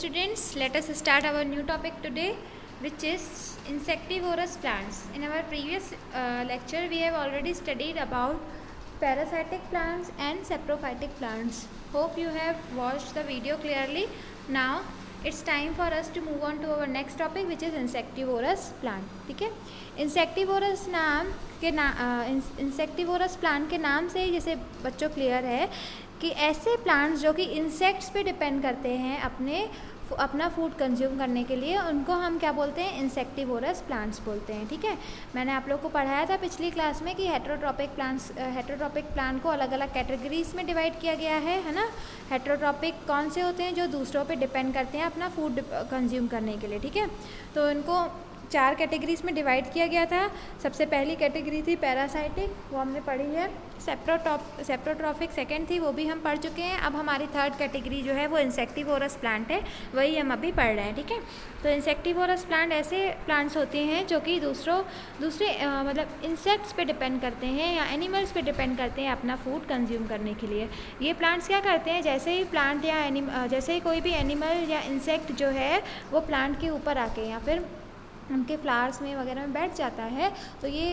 students, let us start our new topic today, which is insectivorous plants. In our previous lecture, we have already studied about parasitic plants and saprophytic plants. Hope you have watched the video clearly. Now it's time for us to move on to our next topic, which is insectivorous plant. ठीक है, insectivorous insectivorous plant के नाम से ही जैसे बच्चों clear है कि ऐसे प्लांट्स जो कि इंसेक्ट्स पे डिपेंड करते हैं अपना फूड कंज्यूम करने के लिए, उनको हम क्या बोलते हैं, इंसेक्टिवोरस प्लांट्स बोलते हैं. ठीक है, मैंने आप लोग को पढ़ाया था पिछली क्लास में कि हेटेरोट्रॉपिक प्लांट को अलग अलग कैटेगरीज में डिवाइड किया गया है ना. हेटेरोट्रॉपिक कौन से होते हैं, जो दूसरों पे डिपेंड करते हैं अपना फूड कंज्यूम करने के लिए. ठीक है, तो इनको 4 कैटेगरीज में डिवाइड किया गया था. सबसे पहली कैटेगरी थी पैरासाइटिक, वो हमने पढ़ी है. सेप्रोट्रॉफिक सेकंड थी, वो भी हम पढ़ चुके हैं. अब हमारी थर्ड कैटेगरी जो है वो इंसेक्टिवोरस प्लांट है, वही हम अभी पढ़ रहे हैं. ठीक है, तो इंसेक्टिवोरस प्लांट ऐसे प्लांट्स होते हैं जो कि दूसरे मतलब इंसेक्ट्स पे डिपेंड करते हैं या एनिमल्स पे डिपेंड करते हैं अपना फूड कंज्यूम करने के लिए. ये प्लांट्स क्या करते हैं, जैसे ही प्लांट या जैसे ही कोई भी एनिमल या इंसेक्ट जो है वो प्लांट के ऊपर आके या फिर उनके फ्लावर्स में वगैरह में बैठ जाता है, तो ये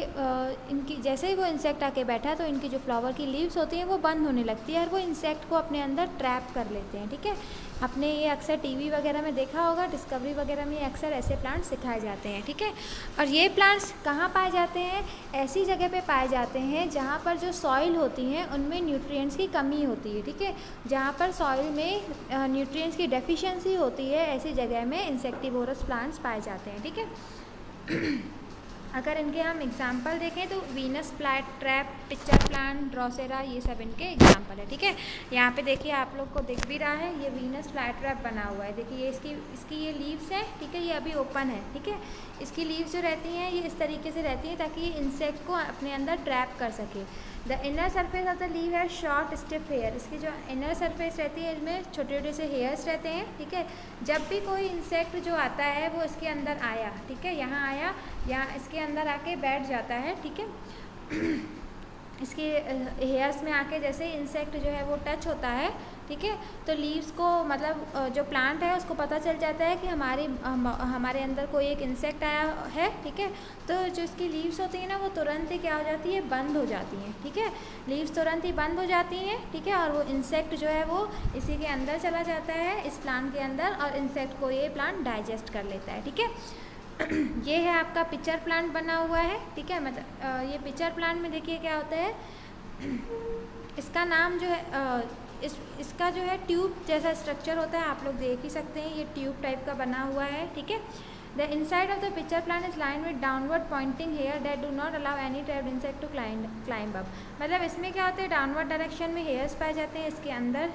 इनकी जैसे ही वो इंसेक्ट आके बैठा तो इनकी जो फ्लावर की लीव्स होती हैं वो बंद होने लगती है और वो इंसेक्ट को अपने अंदर ट्रैप कर लेते हैं. ठीक है, आपने ये अक्सर टीवी वगैरह में देखा होगा, डिस्कवरी वगैरह में अक्सर ऐसे प्लांट्स सिखाए जाते हैं. ठीक है, और ये प्लांट्स कहाँ पाए जाते हैं, ऐसी जगह पे पाए जाते हैं जहाँ पर जो सॉइल होती हैं उनमें न्यूट्रिएंट्स की कमी होती है. ठीक है, जहाँ पर सॉइल में न्यूट्रिएंट्स की डेफिशिएंसी होती है, ऐसी जगह में इंसेक्टिवोरस प्लांट्स पाए जाते हैं. ठीक है, अगर इनके हम एग्जाम्पल देखें तो Venus fly trap, pitcher plant, Drosera, ये सब इनके एग्जाम्पल है. ठीक है, यहाँ पे देखिए आप लोग को दिख भी रहा है, ये वीनस फ्लाई ट्रैप बना हुआ है. देखिए ये इसकी ये लीव्स हैं. ठीक है, ये अभी ओपन है. ठीक है, इसकी लीव्स जो रहती हैं ये इस तरीके से रहती हैं ताकि ये इंसेक्ट को अपने अंदर ट्रैप कर सके. The inner surface of the leave है शॉर्ट स्टिफ हेयर. इसकी जो इनर सरफेस रहती है इसमें छोटे छोटे से हेयर्स रहते हैं. ठीक है, जब भी कोई इंसेक्ट जो आता है वो इसके अंदर आया, ठीक है, यहाँ आया, यहाँ इसके अंदर आके बैठ जाता है. ठीक है, इसके हेयर्स में आके जैसे इंसेक्ट जो है वो टच होता है, ठीक है, तो लीव्स को मतलब जो प्लांट है उसको पता चल जाता है कि हमारे अंदर कोई एक इंसेक्ट आया है. ठीक है, तो जो इसकी लीव्स होती हैं ना वो तुरंत ही क्या हो जाती है, बंद हो जाती हैं. ठीक है, लीव्स तुरंत ही बंद हो जाती हैं. ठीक है, और वो इंसेक्ट जो है वो इसी के अंदर चला जाता है, इस प्लांट के अंदर, और इंसेक्ट को ये प्लांट डाइजेस्ट कर लेता है. ठीक है, ये है आपका पिक्चर प्लांट बना हुआ है. ठीक है, मतलब ये पिक्चर प्लांट में देखिए क्या होता है, इसका नाम जो है इसका जो है ट्यूब जैसा स्ट्रक्चर होता है, आप लोग देख ही सकते हैं, ये ट्यूब टाइप का बना हुआ है. ठीक है, the inside of the pitcher plant is line with downward pointing hair that do not allow any trapped insect to climb up. मतलब इसमें क्या होता है, डाउनवर्ड डायरेक्शन में हेयर्स पाए जाते हैं इसके अंदर.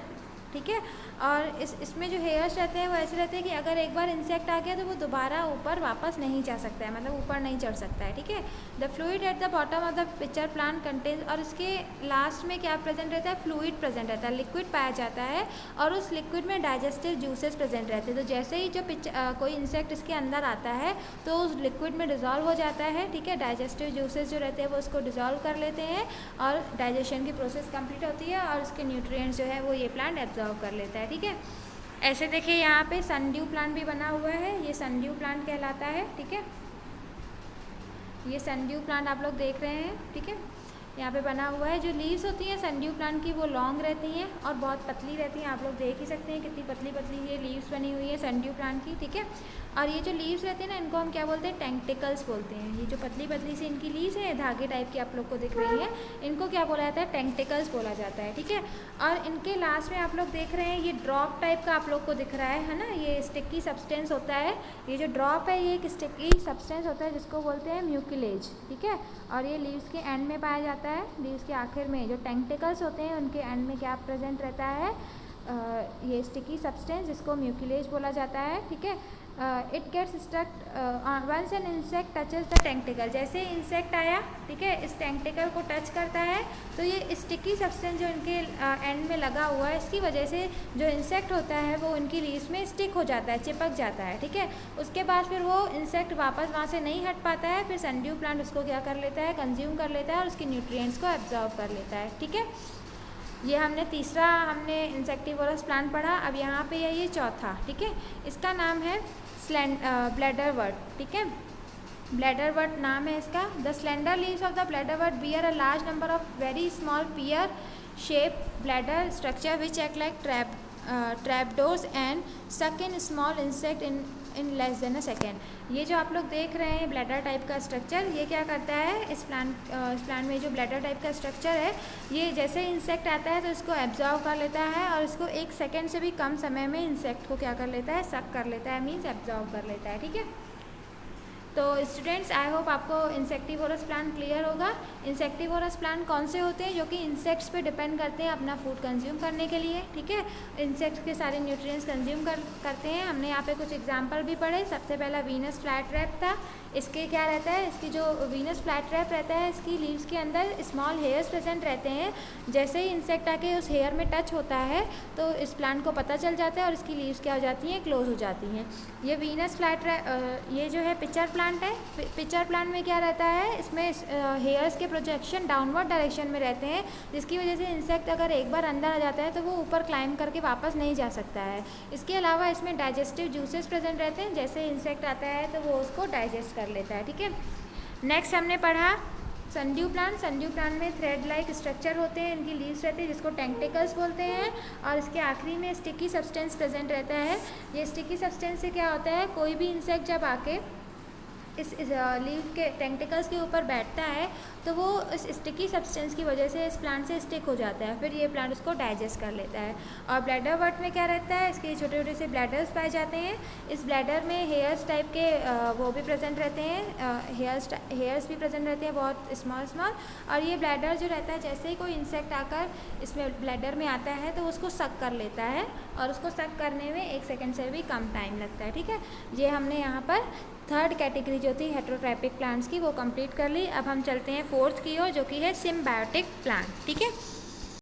ठीक है, और इसमें जो हेयर्स रहते हैं वो ऐसे रहते हैं कि अगर एक बार इंसेक्ट आ गया तो वो दोबारा ऊपर वापस नहीं जा सकता है, मतलब ऊपर नहीं चढ़ सकता है. ठीक है, the fluid at the bottom of the pitcher plant contains, और इसके लास्ट में क्या प्रेजेंट रहता है, फ्लूइड प्रेजेंट रहता है, लिक्विड पाया जाता है, और उस लिक्विड में डाइजेस्टिव जूसेस प्रेजेंट रहते हैं. तो जैसे ही जो कोई इंसेक्ट इसके अंदर आता है तो उस लिक्विड में डिज़ोल्व हो जाता है. ठीक है, डाइजेस्टिव जूसेस जो रहते हैं वो उसको डिज़ोल्व कर लेते हैं और डाइजेशन की प्रोसेस कंप्लीट होती है और उसके न्यूट्रिएंट्स जो है वो ये प्लांट एब्जॉर्व कर लेता है. ठीक है, ऐसे देखिए यहाँ पे सनड्यू प्लांट भी बना हुआ है, ये सनड्यू प्लांट कहलाता है. ठीक है, ये सनड्यू प्लांट आप लोग देख रहे हैं. ठीक है, यहाँ पे बना हुआ है. जो लीव्स होती हैं सनड्यू प्लांट की वो लॉन्ग रहती हैं और बहुत पतली रहती हैं, आप लोग देख ही सकते हैं कितनी पतली पतली ये लीव्स बनी हुई है सनड्यू प्लांट की. ठीक है, और ये जो लीव्स रहती हैं ना इनको हम क्या बोलते हैं, टेंटिकल्स बोलते हैं. ये जो पतली पतली सी इनकी लीव्स है, धागे टाइप की आप लोग को दिख रही है, इनको क्या बोला जाता है, टेंटिकल्स बोला जाता है. ठीक है, और इनके लास्ट में आप लोग देख रहे हैं ये ड्रॉप टाइप का आप लोग को दिख रहा है ना, ये स्टिकी सब्सटेंस होता है. ये जो ड्रॉप है ये एक स्टिकी सब्सटेंस होता है जिसको बोलते हैं म्यूकिलेज. ठीक है, और ये लीव्स के एंड में पाया जाता है. लीव्स के आखिर में जो टेंटिकल्स होते हैं उनके एंड में क्या प्रेजेंट रहता है, ये स्टिकी सब्सटेंस जिसको म्यूकिलेज बोला जाता है. ठीक है, it gets stuck once an insect touches the tentacle. जैसे इंसेक्ट आया, ठीक है, इस टेंटिकल को टच करता है तो ये स्टिकी सब्सटेंस जो इनके एंड में लगा हुआ है, इसकी वजह से जो इंसेक्ट होता है वो उनकी लीव्स में स्टिक हो जाता है, चिपक जाता है. ठीक है, उसके बाद फिर वो इंसेक्ट वापस वहाँ से नहीं हट पाता है, फिर सनड्यू प्लांट उसको क्या कर लेता है, कंज्यूम कर लेता है और उसके न्यूट्रिएंट्स को एब्जॉर्ब कर लेता है. ठीक है, ये हमने तीसरा हमने इंसेक्टिवोरस प्लांट पढ़ा। अब यहाँ पे है ये चौथा, ठीक है। इसका नाम है ब्लैडरवर्ट, ठीक है। ब्लैडरवर्ट नाम है इसका। The slender leaves of the bladderwort bear a large number of very small pear shape bladder structure which act like trapdoors and suck in small insect in less than a second. ये जो आप लोग देख रहे हैं bladder type का structure, ये क्या करता है, इस प्लांट में जो ब्लैडर टाइप का स्ट्रक्चर है, ये जैसे इंसेक्ट आता है तो इसको एब्जॉर्व कर लेता है और इसको 1 सेकेंड से भी कम समय में इंसेक्ट को क्या कर लेता है, सक कर लेता है, मीन्स एब्जॉर्व कर लेता है, ठीक है। तो स्टूडेंट्स, आई होप आपको इंसेक्टिवोरस प्लांट क्लियर होगा। इंसेक्टिवोरस प्लांट कौन से होते हैं, जो कि इंसेक्ट्स पे डिपेंड करते हैं अपना फूड कंज्यूम करने के लिए, ठीक है। इंसेक्ट्स के सारे न्यूट्रिएंट्स कंज्यूम करते हैं। हमने यहाँ पे कुछ एग्जांपल भी पढ़े। सबसे पहला वीनस फ्लैटरैप था। इसके क्या रहता है, इसकी जो वीनस फ्लैटरैप रहता है, इसकी लीव्स के अंदर स्मॉल हेयर्स प्रेजेंट रहते हैं। जैसे ही इंसेक्ट आके उस हेयर में टच होता है तो इस प्लांट को पता चल जाता है और इसकी लीव्स क्या हो जाती हैं, क्लोज हो जाती हैं। ये वीनस फ्लैटरैप, ये जो है पिचर प्लांट है। पिचर प्लांट में क्या रहता है, इसमें हेयर्स के प्रोजेक्शन डाउनवर्ड डायरेक्शन में रहते हैं, जिसकी वजह से इंसेक्ट अगर एक बार अंदर आ जाता है तो वो ऊपर क्लाइंब करके वापस नहीं जा सकता है। इसके अलावा इसमें डाइजेस्टिव जूसेस प्रेजेंट रहते हैं। जैसे इंसेक्ट आता है तो वो उसको डाइजेस्ट कर लेता है, ठीक है। नेक्स्ट हमने पढ़ा सनड्यू प्लांट। सनड्यू प्लांट में थ्रेड लाइक स्ट्रक्चर होते हैं, इनकी लीव्स रहती है जिसको टेंटिकल्स बोलते हैं, और इसके आखिरी में स्टिकी सब्सटेंस प्रेजेंट रहता है। ये स्टिकी सब्सटेंस से क्या होता है, कोई भी इंसेक्ट जब आके इस लीव के टेंटिकल्स के ऊपर बैठता है तो वो इस स्टिकी सब्सटेंस की वजह से इस प्लांट से स्टिक हो जाता है, फिर ये प्लांट उसको डाइजेस्ट कर लेता है। और ब्लैडरवर्ट में क्या रहता है, इसके छोटे छोटे से ब्लैडर्स पाए जाते हैं। इस ब्लैडर में हेयर्स टाइप के वो भी प्रेजेंट रहते हैं, हेयर्स भी प्रेजेंट रहते हैं, बहुत स्मॉल स्मॉल। और ये ब्लैडर जो रहता है, जैसे ही कोई इंसेक्ट आकर इसमें ब्लैडर में आता है तो उसको सक कर लेता है, और उसको सक करने में 1 सेकेंड से भी कम टाइम लगता है, ठीक है। ये हमने यहाँ पर थर्ड कैटेगरी जो थी हेटेरोट्रैपिक प्लांट्स की वो कंप्लीट कर ली। अब हम चलते हैं फोर्थ की ओर, जो कि है सिम्बायोटिक प्लांट, ठीक है।